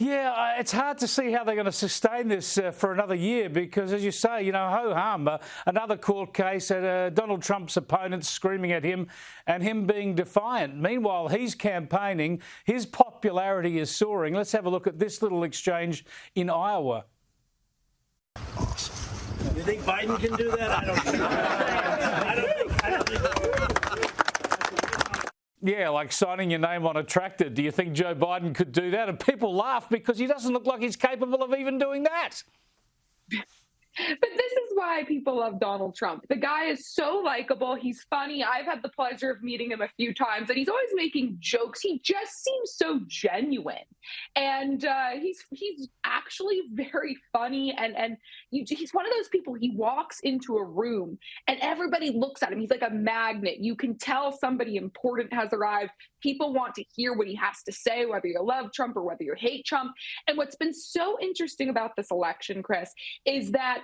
Yeah, it's hard to see how they're going to sustain this for another year because, as you say, ho-hum, another court case, Donald Trump's opponents screaming at him and him being defiant. Meanwhile, he's campaigning. His popularity is soaring. Let's have a look at this little exchange in Iowa. Awesome. You think Biden can do that? I don't think. I don't think. Yeah, like signing your name on a tractor. Do you think Joe Biden could do that? And people laugh because he doesn't look like he's capable of even doing that. But this is why people love Donald Trump. The guy is so likable. He's funny. I've had the pleasure of meeting him a few times, and he's always making jokes. He just seems so genuine, and he's actually very funny. And he's one of those people. He walks into a room, and everybody looks at him. He's like a magnet. You can tell somebody important has arrived. People want to hear what he has to say, whether you love Trump or whether you hate Trump. And what's been so interesting about this election, Chris, is that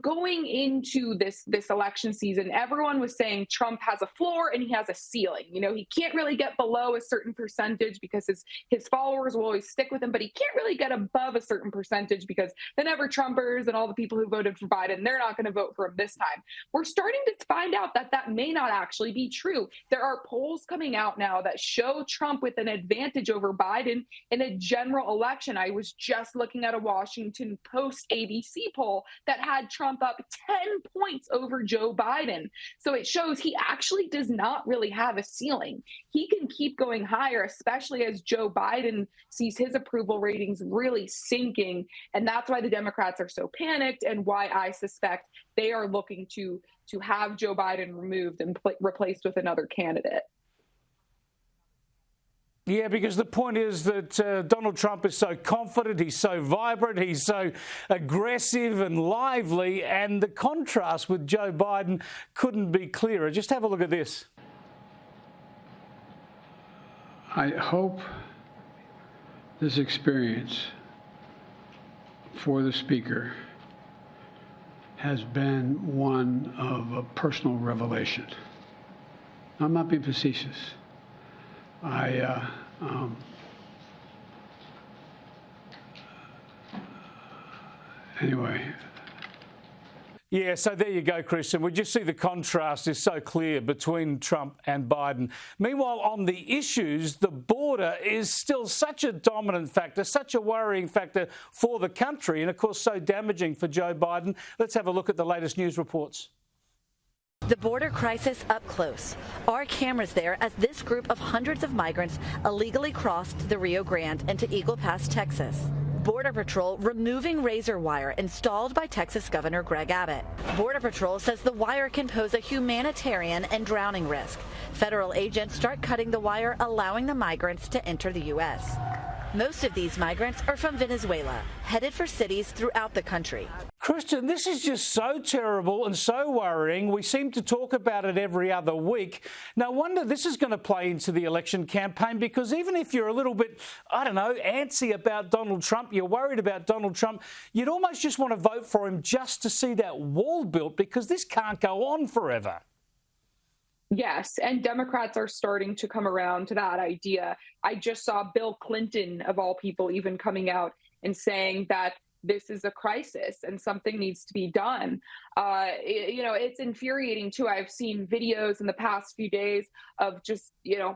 going into this election season, everyone was saying Trump has a floor and he has a ceiling. He can't really get below a certain percentage because his followers will always stick with him, but he can't really get above a certain percentage because the never Trumpers and all the people who voted for Biden, they're not going to vote for him this time. We're starting to find out that may not actually be true. There are polls coming out now that show Trump with an advantage over Biden in a general election. I was just looking at a Washington Post ABC poll that had Trump up 10 points over Joe Biden. So it shows he actually does not really have a ceiling. He can keep going higher, especially as Joe Biden sees his approval ratings really sinking. And that's why the Democrats are so panicked and why I suspect they are looking to have Joe Biden removed and replaced with another candidate. Yeah, because the point is that Donald Trump is so confident, he's so vibrant, he's so aggressive and lively, and the contrast with Joe Biden couldn't be clearer. Just have a look at this. I hope this experience for the speaker has been one of a personal revelation. I'm not being facetious. Anyway. Yeah, so there you go, Christian. We just see the contrast is so clear between Trump and Biden. Meanwhile, on the issues, the border is still such a dominant factor, such a worrying factor for the country, and of course so damaging for Joe Biden. Let's have a look at the latest news reports. The border crisis up close. Our cameras there as this group of hundreds of migrants illegally crossed the Rio Grande into Eagle Pass, Texas. Border Patrol removing razor wire installed by Texas Governor Greg Abbott. Border Patrol says the wire can pose a humanitarian and drowning risk. Federal agents start cutting the wire, allowing the migrants to enter the U.S. Most of these migrants are from Venezuela, headed for cities throughout the country. Christian, this is just so terrible and so worrying. We seem to talk about it every other week. No wonder this is going to play into the election campaign, because even if you're a little bit, antsy about Donald Trump, you're worried about Donald Trump, you'd almost just want to vote for him just to see that wall built, because this can't go on forever. Yes, and Democrats are starting to come around to that idea. I just saw Bill Clinton, of all people, even coming out and saying that this is a crisis and something needs to be done. It's infuriating too. I've seen videos in the past few days of just,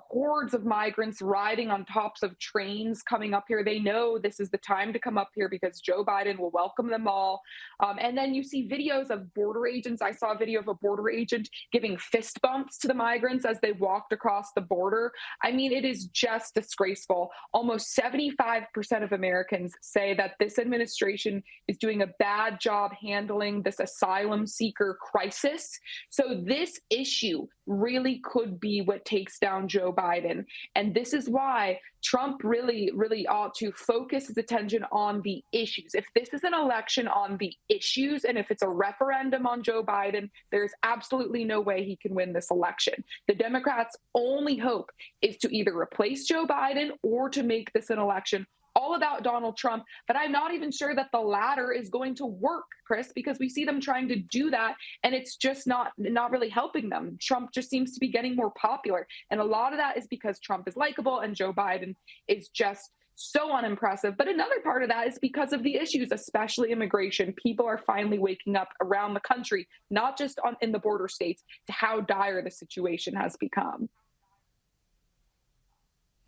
hordes of migrants riding on tops of trains coming up here. They know this is the time to come up here because Joe Biden will welcome them all. And then you see videos of border agents. I saw a video of a border agent giving fist bumps to the migrants as they walked across the border. I mean, it is just disgraceful. Almost 75% of Americans say that this administration is doing a bad job handling this asylum seeker crisis. So this issue really could be what takes down Joe Biden. And this is why Trump really, really ought to focus his attention on the issues. If this is an election on the issues, and if it's a referendum on Joe Biden, there's absolutely no way he can win this election. The Democrats' only hope is to either replace Joe Biden or to make this an election all about Donald Trump. But I'm not even sure that the latter is going to work, Chris, because we see them trying to do that, and it's just not really helping them. Trump just seems to be getting more popular. And a lot of that is because Trump is likable and Joe Biden is just so unimpressive. But another part of that is because of the issues, especially immigration. People are finally waking up around the country, not just in the border states, to how dire the situation has become.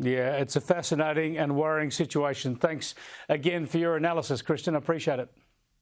Yeah, it's a fascinating and worrying situation. Thanks again for your analysis, Kristen. I appreciate it.